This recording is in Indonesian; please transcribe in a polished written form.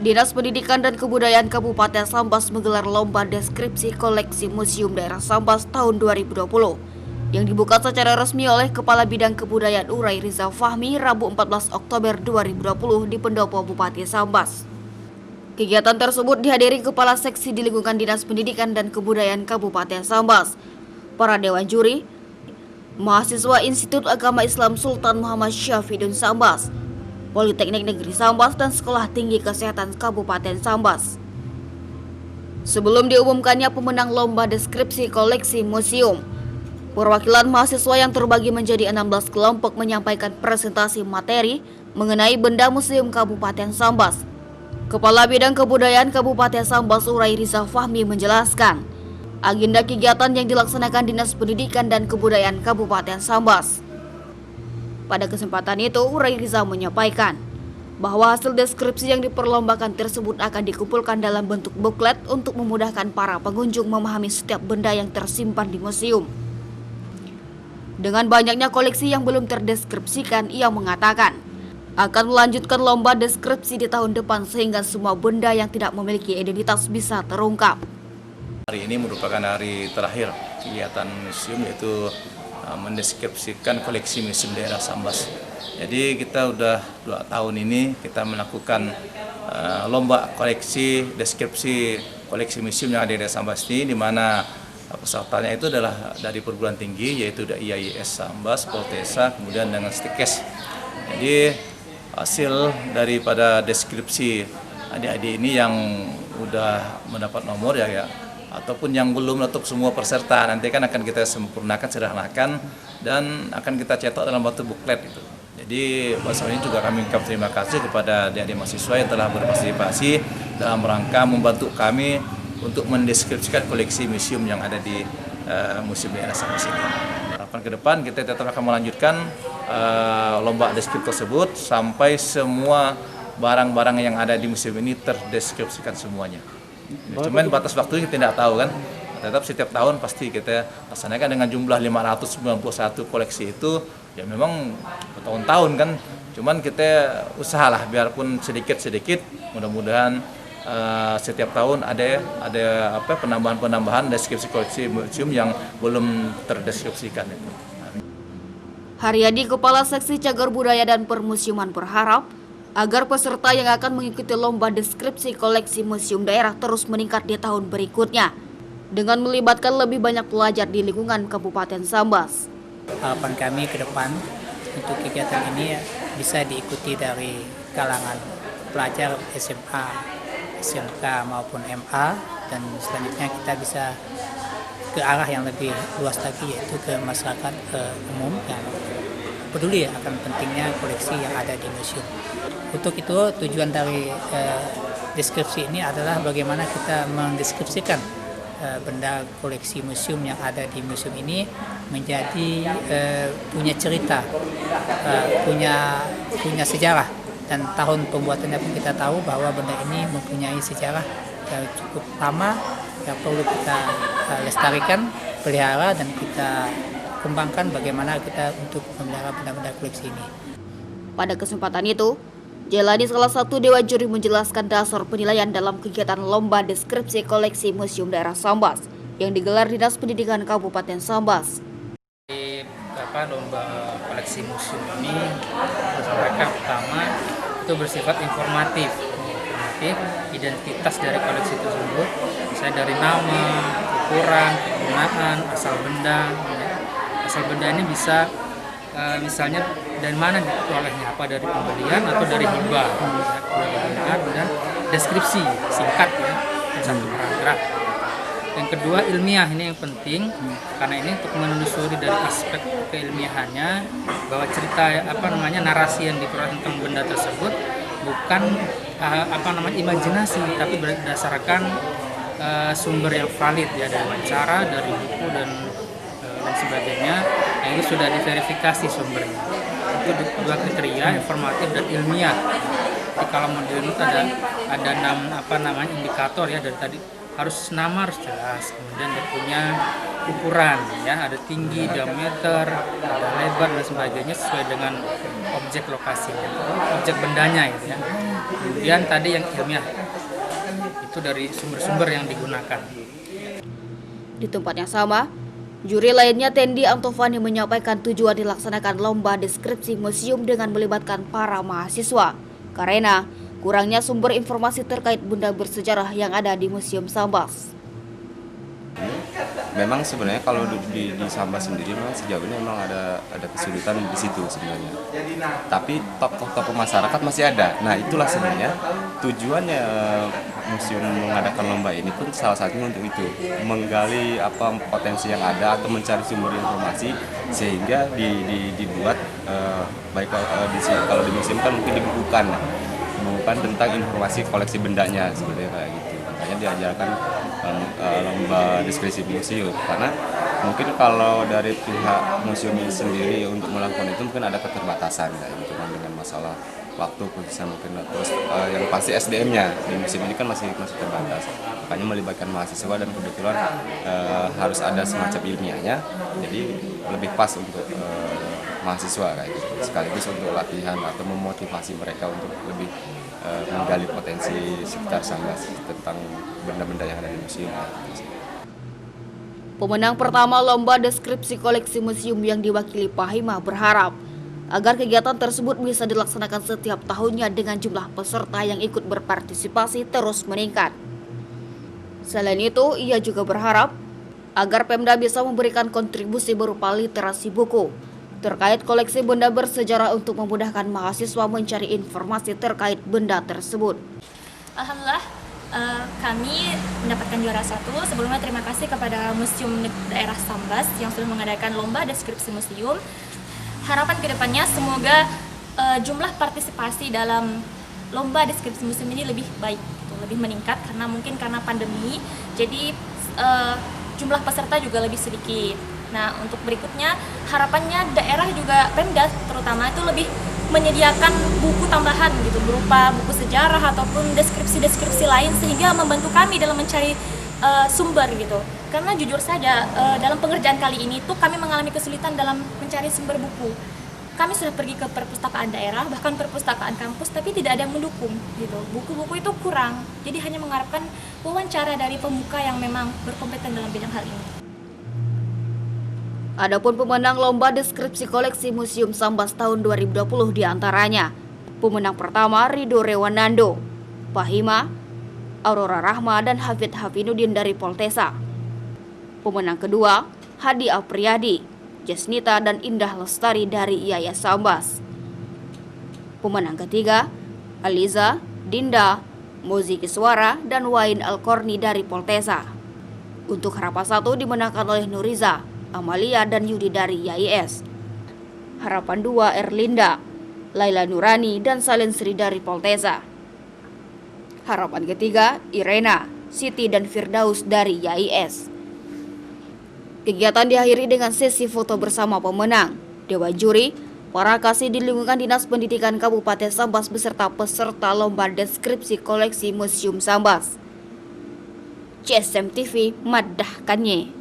Dinas Pendidikan dan Kebudayaan Kabupaten Sambas menggelar lomba deskripsi koleksi Museum Daerah Sambas tahun 2020 yang dibuka secara resmi oleh Kepala Bidang Kebudayaan Urai Rizal Fahmi Rabu 14 Oktober 2020 di Pendopo Bupati Sambas. Kegiatan tersebut dihadiri Kepala Seksi di lingkungan Dinas Pendidikan dan Kebudayaan Kabupaten Sambas, para dewan juri, mahasiswa Institut Agama Islam Sultan Muhammad Syafidun Sambas, Politeknik Negeri Sambas, dan Sekolah Tinggi Kesehatan Kabupaten Sambas. Sebelum diumumkannya pemenang lomba deskripsi koleksi museum, perwakilan mahasiswa yang terbagi menjadi 16 kelompok menyampaikan presentasi materi mengenai benda museum Kabupaten Sambas. Kepala Bidang Kebudayaan Kabupaten Sambas Urai Rizal Fahmi menjelaskan agenda kegiatan yang dilaksanakan Dinas Pendidikan dan Kebudayaan Kabupaten Sambas. Pada kesempatan itu, Urai Rizal menyampaikan bahwa hasil deskripsi yang diperlombakan tersebut akan dikumpulkan dalam bentuk buklet untuk memudahkan para pengunjung memahami setiap benda yang tersimpan di museum. Dengan banyaknya koleksi yang belum terdeskripsikan, ia mengatakan akan melanjutkan lomba deskripsi di tahun depan sehingga semua benda yang tidak memiliki identitas bisa terungkap. Hari ini merupakan hari terakhir kegiatan museum, yaitu mendeskripsikan koleksi museum daerah Sambas. Jadi kita udah 2 tahun ini kita melakukan lomba koleksi deskripsi koleksi museum yang ada di daerah Sambas ini, di mana pesertanya itu adalah dari perguruan tinggi, yaitu dari IAIS Sambas, Poltesa, kemudian dengan Stikes. Jadi hasil daripada deskripsi adik-adik ini yang udah mendapat nomor ya, ataupun yang belum, untuk semua peserta nanti kan akan kita sempurnakan, sederhanakan, dan akan kita cetak dalam bentuk buklet itu. Jadi ini juga kami ucapkan terima kasih kepada adik-adik mahasiswa yang telah berpartisipasi dalam rangka membantu kami untuk mendeskripsikan koleksi museum yang ada di Museum Daerah Sambas ini. Harapan ke depan kita tetap akan melanjutkan lomba deskripsi tersebut sampai semua barang-barang yang ada di museum ini terdeskripsikan semuanya. Cuman batas waktunya kita tidak tahu kan. Tetap setiap tahun pasti kita laksanakan dengan jumlah 591 koleksi itu, ya memang bertahun-tahun kan. Cuman kita usahalah biarpun sedikit-sedikit, mudah-mudahan setiap tahun ada penambahan deskripsi koleksi museum yang belum terdeskripsikan itu. Haryadi, Kepala Seksi Cagar Budaya dan Permusiuman, berharap agar peserta yang akan mengikuti lomba deskripsi koleksi museum daerah terus meningkat di tahun berikutnya dengan melibatkan lebih banyak pelajar di lingkungan Kabupaten Sambas. Harapan kami ke depan untuk kegiatan ini bisa diikuti dari kalangan pelajar SMA, SMK maupun MA, dan selanjutnya kita bisa ke arah yang lebih luas lagi, yaitu ke masyarakat umum yang peduli akan pentingnya koleksi yang ada di museum. Untuk itu tujuan dari deskripsi ini adalah bagaimana kita mendeskripsikan benda koleksi museum yang ada di museum ini menjadi punya cerita, punya sejarah, dan tahun pembuatannya pun kita tahu bahwa benda ini mempunyai sejarah yang cukup lama yang perlu kita lestarikan, pelihara, dan kita kembangkan bagaimana kita untuk memelihara benda-benda koleksi ini. Pada kesempatan itu, Jelani, salah satu dewan juri, menjelaskan dasar penilaian dalam kegiatan lomba deskripsi koleksi museum daerah Sambas yang digelar Dinas Pendidikan Kabupaten Sambas. Di lomba koleksi museum ini mereka pertama itu bersifat informatif, identitas dari koleksi tersebut, misalnya dari nama, ukuran, penggunaan, asal benda. Asal benda ini bisa misalnya dari mana diperolehnya, apa dari pembelian atau dari hibah, dan deskripsi singkat ya, satu paragraf. Yang kedua, ilmiah, ini yang penting karena ini untuk menelusuri dari aspek keilmiahannya bahwa cerita narasi yang diperoleh tentang benda tersebut bukan imajinasi, tapi berdasarkan sumber yang valid ya, dari wawancara, dari buku dan sebagainya. Yang itu sudah diverifikasi sumbernya. Itu dua kriteria, informatif dan ilmiah. Jadi kalau model itu ada indikator ya, dari tadi harus nama harus jelas, kemudian dia punya ukuran ya, ada tinggi, diameter, ada lebar dan sebagainya sesuai dengan objek lokasinya, objek bendanya gitu ya. Kemudian tadi yang ilmiah itu dari sumber-sumber yang digunakan. Di tempat yang sama, juri lainnya Tendi Antovani menyampaikan tujuan dilaksanakan lomba deskripsi museum dengan melibatkan para mahasiswa karena kurangnya sumber informasi terkait benda bersejarah yang ada di Museum Sambas. Memang sebenarnya kalau di Sambas sendiri memang sejauh ini memang ada kesulitan di situ sebenarnya. Tapi tokoh-tokoh masyarakat masih ada. Nah itulah sebenarnya tujuannya museum mengadakan lomba ini pun salah satunya untuk itu, menggali apa potensi yang ada atau mencari sumber informasi sehingga dibuat baik kalau di museum kan mungkin dibukukan tentang informasi koleksi bendanya sebenarnya kayak gitu. Makanya diajarkan lomba deskripsi museum karena mungkin kalau dari pihak museum ini sendiri untuk melakukan itu mungkin ada keterbatasan kayak gitu kan dengan masalah waktu khususnya mungkin terus yang pasti SDM-nya di museum ini kan masih terbatas, makanya melibatkan mahasiswa dan kebetulan harus ada semacam ilmiahnya, jadi lebih pas untuk mahasiswa kayak gitu sekaligus untuk latihan atau memotivasi mereka untuk lebih menggali potensi sekitar Sambas tentang benda-benda yang ada di museum. Pemenang pertama lomba deskripsi koleksi museum yang diwakili Pak Hima berharap agar kegiatan tersebut bisa dilaksanakan setiap tahunnya dengan jumlah peserta yang ikut berpartisipasi terus meningkat. Selain itu, ia juga berharap agar Pemda bisa memberikan kontribusi berupa literasi buku terkait koleksi benda bersejarah untuk memudahkan mahasiswa mencari informasi terkait benda tersebut. Alhamdulillah kami mendapatkan juara 1. Sebelumnya terima kasih kepada Museum Daerah Sambas yang sudah mengadakan lomba deskripsi museum. Harapan kedepannya semoga jumlah partisipasi dalam lomba deskripsi museum ini lebih baik, gitu, lebih meningkat karena pandemi, jadi jumlah peserta juga lebih sedikit. Nah, untuk berikutnya harapannya daerah juga Pemda terutama itu lebih menyediakan buku tambahan gitu berupa buku sejarah ataupun deskripsi-deskripsi lain sehingga membantu kami dalam mencari sumber gitu. Karena jujur saja dalam pengerjaan kali ini tuh kami mengalami kesulitan dalam mencari sumber buku. Kami sudah pergi ke perpustakaan daerah, bahkan perpustakaan kampus, tapi tidak ada yang mendukung gitu. Buku-buku itu kurang. Jadi hanya mengharapkan wawancara dari pemuka yang memang berkompeten dalam bidang hal ini. Adapun pemenang lomba deskripsi koleksi Museum Sambas tahun 2020 diantaranya pemenang pertama Rido Rewanando, Pak Hima, Aurora Rahma dan Hafid Hafinuddin dari Poltesa. Pemenang kedua Hadi Apriyadi, Jasnita dan Indah Lestari dari IAIS Sambas. Pemenang ketiga Aliza, Dinda, Mozi Kiswara dan Wain Alkorni dari Poltesa. Untuk harapan 1 dimenangkan oleh Nuriza, Amalia dan Yudi dari IAIS. Harapan 2 Erlinda, Laila Nurani dan Salin Sri dari Poltesa. Harapan ketiga Irena, Siti dan Firdaus dari IAIS. Kegiatan diakhiri dengan sesi foto bersama pemenang, dewan juri, para kasih di lingkungan Dinas Pendidikan Kabupaten Sambas beserta peserta lomba deskripsi koleksi Museum Sambas. CSM TV madahkannya.